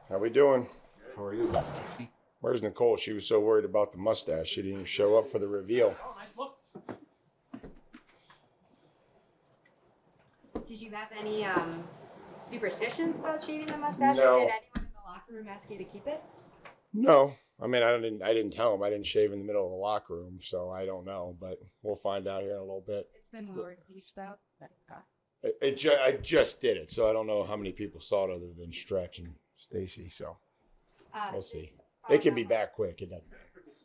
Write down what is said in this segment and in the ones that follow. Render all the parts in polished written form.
How we doing? How are you? Where's Nicole? She was so worried about the mustache. She didn't even show up for the reveal. Did you have any superstitions about shaving the mustache? No. Or did anyone in the locker room ask you to keep it? No. I mean, I didn't tell him. I didn't shave in the middle of the locker room, so I don't know. But we'll find out here in a little bit. It's been well received out. I just did it, so I don't know how many people saw it other than Stretch and Stacy. So we'll see. It can be back quick. It doesn't.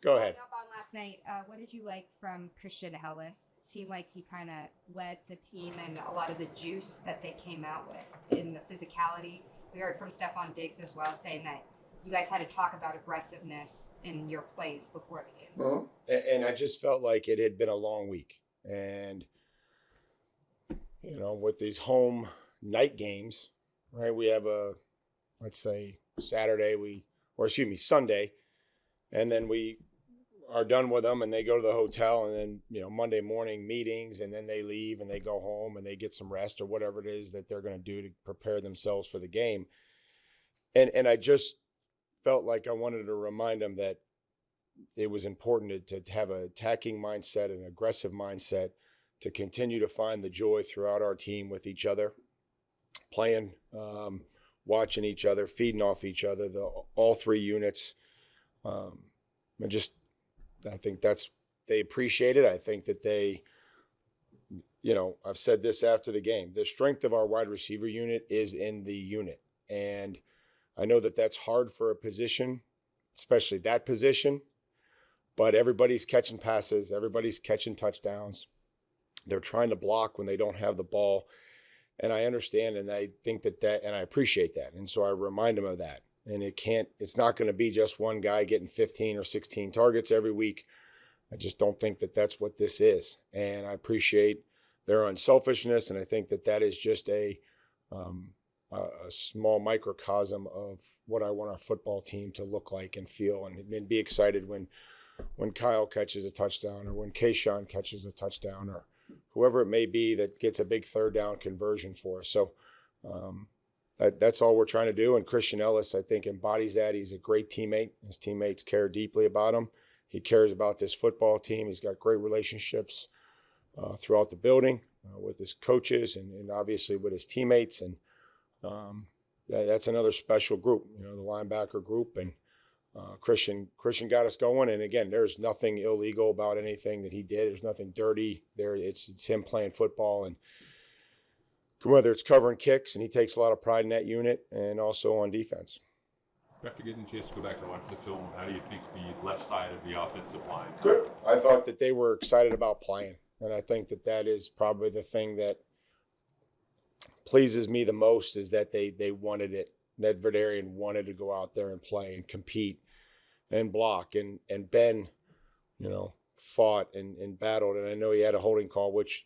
Go ahead. Up on last night, what did you like from Christian Ellis? It seemed like he kind of led the team and a lot of the juice that they came out with in the physicality. We heard from Stephon Diggs as well, saying that you guys had to talk about aggressiveness in your plays before the game. And I just felt like it had been a long week, and with these home night games, right? We have let's say Sunday, and then we are done with them and they go to the hotel, and then, Monday morning meetings, and then they leave and they go home and they get some rest or whatever it is that they're going to do to prepare themselves for the game. And I just felt like I wanted to remind them that it was important to have an attacking mindset, an aggressive mindset, to continue to find the joy throughout our team with each other, playing, watching each other, feeding off each other, all three units. I think they appreciate it. I think that I've said this after the game, the strength of our wide receiver unit is in the unit. And I know that that's hard for a position, especially that position, but everybody's catching passes. Everybody's catching touchdowns. They're trying to block when they don't have the ball. And I understand, and I think and I appreciate that. And so I remind them of that. And it's not going to be just one guy getting 15 or 16 targets every week. I just don't think that that's what this is. And I appreciate their unselfishness. And I think that is just a small microcosm of what I want our football team to look like and feel, and be excited when Kyle catches a touchdown, or when Kayshawn catches a touchdown, or whoever it may be that gets a big third down conversion for us. So that's all we're trying to do. And Christian Ellis, I think, embodies that. He's a great teammate. His teammates care deeply about him. He cares about this football team. He's got great relationships throughout the building with his coaches and obviously with his teammates. And that's another special group, the linebacker group. And Christian got us going. And again, there's nothing illegal about anything that he did. There's nothing dirty there. It's him playing football, and whether it's covering kicks, and he takes a lot of pride in that unit, and also on defense. After getting a chance to go back and watch the film, how do you think the left side of the offensive line? Good. I thought that they were excited about playing, and I think that is probably the thing that pleases me the most, is that they wanted it. Ned Verdarian wanted to go out there and play and compete and block, and Ben, fought and battled. And I know he had a holding call, which,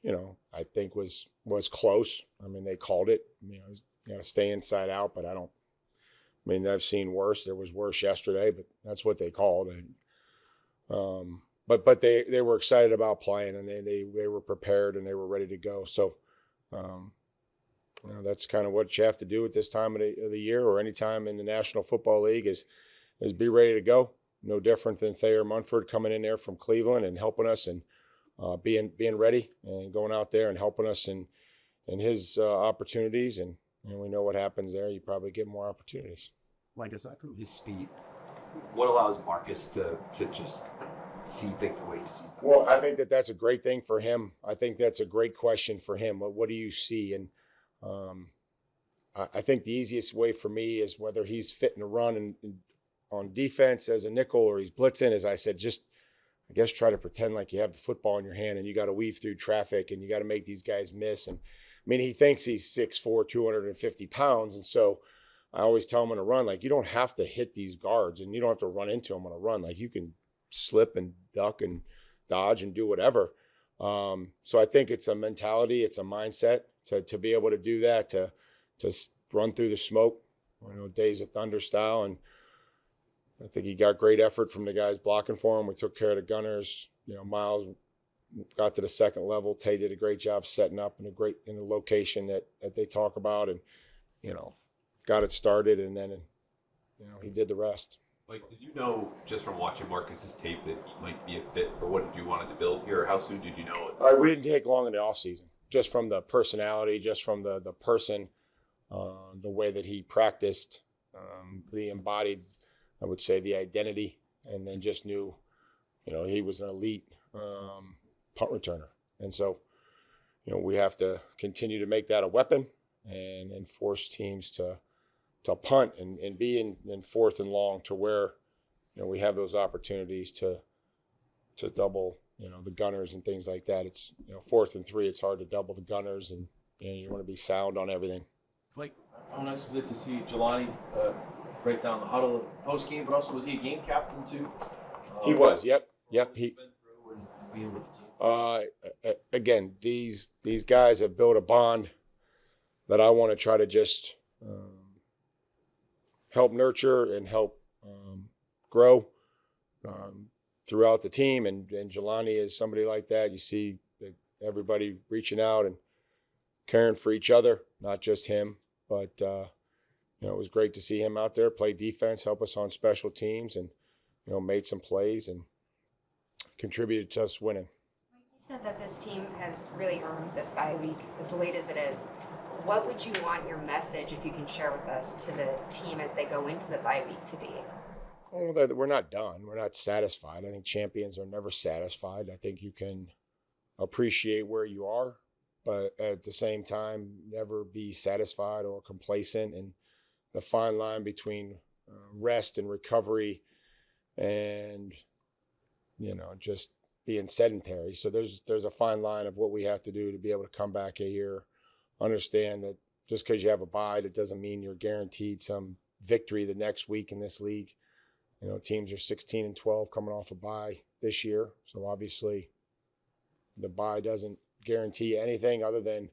I think was close. I mean, they called it, you got to stay inside out, but I've seen worse. There was worse yesterday, but that's what they called. And, but they were excited about playing, and they were prepared, and they were ready to go. So, that's kind of what you have to do at this time of the year, or any time in the National Football League, is be ready to go. No different than Thayer Munford coming in there from Cleveland and helping us, and being ready and going out there and helping us in his opportunities. And we know what happens there. You probably get more opportunities. Like, aside from his speed, what allows Marcus to just see things the way he sees them? Well, I think that's a great thing for him. I think that's a great question for him. What do you see? And I think the easiest way for me is whether he's fitting to run and on defense as a nickel, or he's blitzing, as I said, just, I guess, try to pretend like you have the football in your hand and you got to weave through traffic and you got to make these guys miss. And he thinks he's 6'4", 250 pounds. And so I always tell him on a run, like, you don't have to hit these guards, and you don't have to run into them on a run. Like, you can slip and duck and dodge and do whatever. So I think it's a mentality, it's a mindset to be able to do that, to run through the smoke, days of thunder style. And I think he got great effort from the guys blocking for him. We took care of the gunners. Miles got to the second level. Tay did a great job setting up in the location that they talk about, and got it started. And then he did the rest. Like, did you know just from watching Marcus's tape that he might be a fit for what you wanted to build here? How soon did you know it? We didn't take long in the offseason, just from the personality, just from the person, the way that he practiced, the embodied, I would say, the identity, and then just knew, he was an elite punt returner. And so, we have to continue to make that a weapon and force teams to punt and be in fourth and long to where, we have those opportunities to double, the gunners and things like that. It's, 4th and 3, it's hard to double the gunners, and you want to be sound on everything. Like, how nice was it to see Jelani break down the huddle post game, but also was he a game captain too? He was, yep. He been through and being with the team. Again, these guys have built a bond that I want to try to just help nurture and help grow throughout the team. And Jelani is somebody like that. You see everybody reaching out and caring for each other, not just him. But, it was great to see him out there play defense, help us on special teams, and, made some plays and contributed to us winning. You said that this team has really earned this bye week as late as it is. What would you want your message, if you can share with us, to the team as they go into the bye week to be? Well, we're not done. We're not satisfied. I think champions are never satisfied. I think you can appreciate where you are, but at the same time, never be satisfied or complacent. And the fine line between rest and recovery and, just being sedentary. So there's a fine line of what we have to do to be able to come back here. Understand that just because you have a bye, that doesn't mean you're guaranteed some victory the next week in this league. Teams are 16-12 coming off a bye this year. So obviously the bye doesn't guarantee anything other than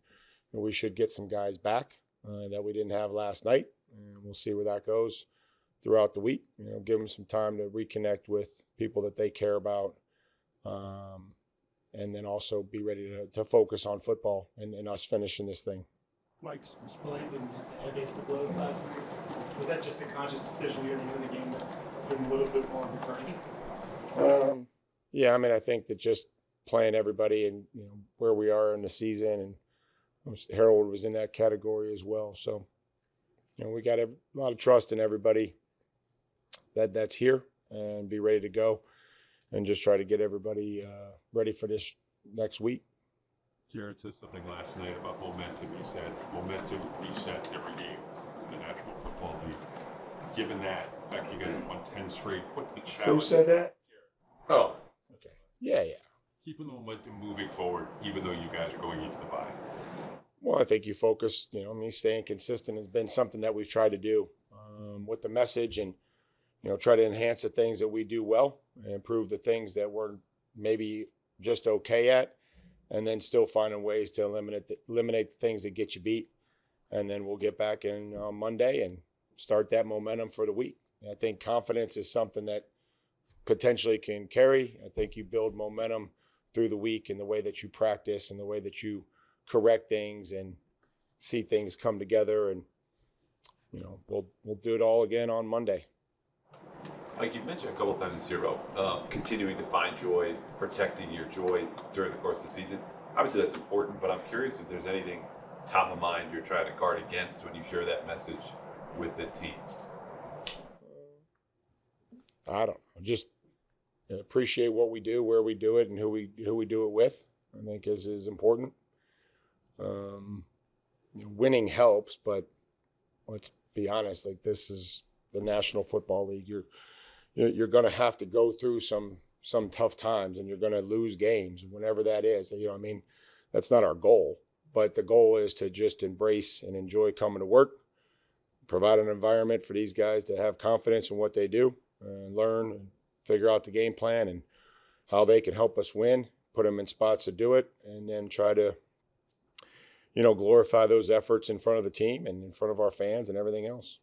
we should get some guys back that we didn't have last night. And we'll see where that goes throughout the week. Give them some time to reconnect with people that they care about. And then also be ready to focus on football and us finishing this thing. Mike's played and had against the Blows last night. Was that just a conscious decision you're in the game that put him a little bit more on Yeah, I think that just playing everybody and where we are in the season, and Harold was in that category as well. So we got a lot of trust in everybody that's here, and be ready to go, and just try to get everybody ready for this next week. Jared said something last night about momentum. He said momentum resets every game in the National Football League. Given that, in fact, you guys have won 10 straight. What's the challenge? Who said that? Oh, okay. Yeah. Keeping the momentum moving forward, even though you guys are going into the bye. Well, I think you focus, staying consistent has been something that we've tried to do with the message, and, try to enhance the things that we do well and improve the things that we're maybe just okay at, and then still finding ways to eliminate the things that get you beat. And then we'll get back in on Monday and start that momentum for the week. And I think confidence is something that potentially can carry. I think you build momentum through the week in the way that you practice and the way that you correct things and see things come together. And, we'll do it all again on Monday. Like you've mentioned a couple of times this year about continuing to find joy, protecting your joy during the course of the season. Obviously that's important, but I'm curious if there's anything top of mind you're trying to guard against when you share that message with the team. I don't know. Just appreciate what we do, where we do it, and who we do it with. I think is important. Winning helps, but let's be honest. Like, this is the National Football League. You're going to have to go through some tough times, and you're going to lose games, whenever that is. That's not our goal, but the goal is to just embrace and enjoy coming to work, provide an environment for these guys to have confidence in what they do, and learn and figure out the game plan and how they can help us win, put them in spots to do it, and then try to, glorify those efforts in front of the team and in front of our fans and everything else.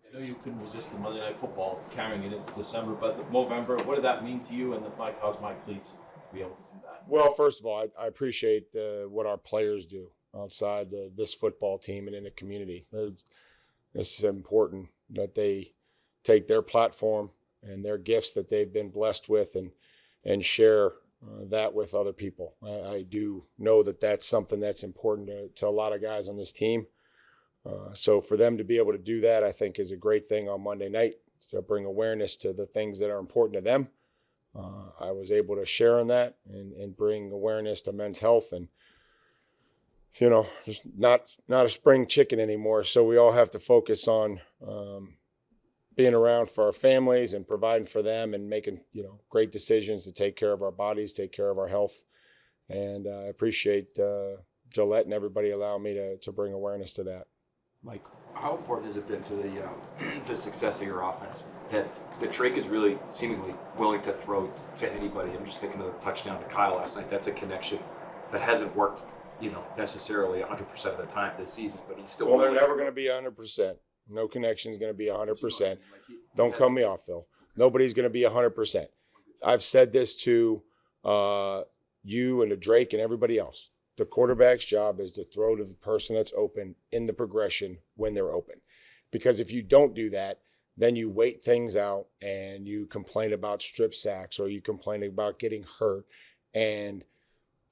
I know you couldn't resist the Monday Night Football carrying it into December, but November, what did that mean to you and the Mike Cause Mike Cleats to be able to do that? Well, first of all, I appreciate what our players do outside this football team and in the community. It's important that they take their platform and their gifts that they've been blessed with and share that with other people. I do know that that's something that's important to a lot of guys on this team. So for them to be able to do that, I think is a great thing on Monday night, to bring awareness to the things that are important to them. I was able to share in that and bring awareness to men's health, and just not a spring chicken anymore. So we all have to focus on being around for our families and providing for them and making great decisions to take care of our bodies, take care of our health. And I appreciate Gillette and everybody allowing me to bring awareness to that. Mike, how important has it been to the success of your offense that Drake is really seemingly willing to throw to anybody? I'm just thinking of the touchdown to Kyle last night. That's a connection that hasn't worked, necessarily 100% of the time this season, but he's still. Well, they're never going to be 100%. No connection is going to be 100%. Don't cut me off, Phil. Nobody's going to be 100%. I've said this to you and to Drake and everybody else. The quarterback's job is to throw to the person that's open in the progression when they're open. Because if you don't do that, then you wait things out and you complain about strip sacks or you complain about getting hurt. And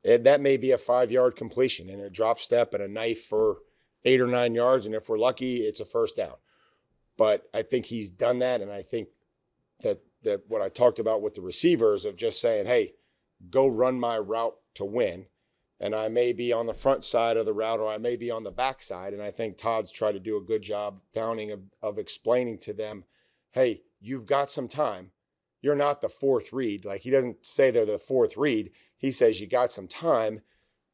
that may be a 5-yard completion and a drop step and a knife for 8 or 9 yards. And if we're lucky, it's a first down. But I think he's done that. And I think that what I talked about with the receivers of just saying, hey, go run my route to win. And I may be on the front side of the route or I may be on the back side. And I think Todd's tried to do a good job of explaining to them, hey, you've got some time. You're not the fourth read. Like, he doesn't say they're the fourth read. He says you got some time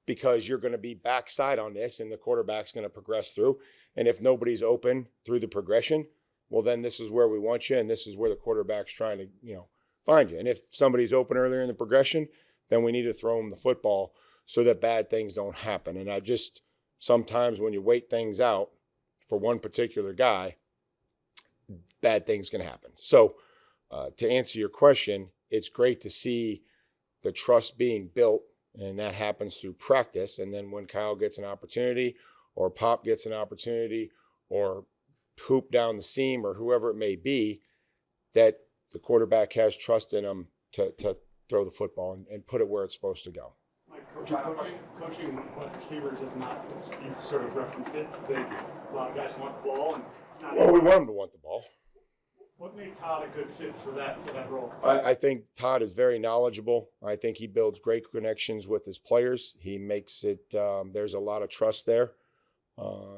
because you're going to be backside on this and the quarterback's going to progress through. And if nobody's open through the progression, well, then this is where we want you and this is where the quarterback's trying to, find you. And if somebody's open earlier in the progression, then we need to throw them the football so that bad things don't happen. And I just, sometimes when you wait things out for one particular guy, bad things can happen. So to answer your question, it's great to see the trust being built, and that happens through practice. And then when Kyle gets an opportunity or Pop gets an opportunity or hoop down the seam or whoever it may be, that the quarterback has trust in him to throw the football and put it where it's supposed to go. Coaching receivers is not, you've sort of referenced it. A lot of guys want the ball. And it's not Well, easy. we want him to want the ball. What made Todd a good fit for that role? I think Todd is very knowledgeable. I think he builds great connections with his players. He makes it, there's a lot of trust there.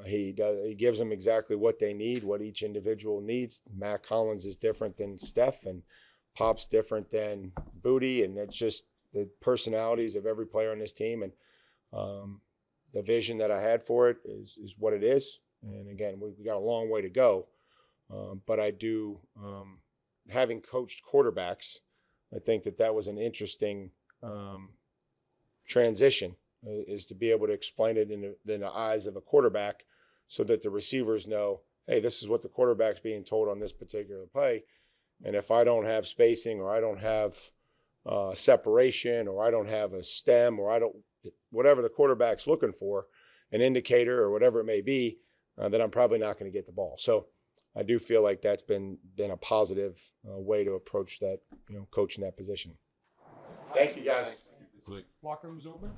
He gives them exactly what they need, what each individual needs. Matt Collins is different than Steph, and Pop's different than Booty, and it's just the personalities of every player on this team. And the vision that I had for it is what it is. And again, we got a long way to go. But I do, having coached quarterbacks, I think that was an interesting transition, is to be able to explain it in the eyes of a quarterback so that the receivers know, hey, this is what the quarterback's being told on this particular play. And if I don't have spacing or I don't have separation or I don't have a stem or whatever the quarterback's looking for, an indicator or whatever it may be, then I'm probably not going to get the ball. So I do feel like that's been a positive way to approach that, coaching that position. Thank you, guys. Locker room's open?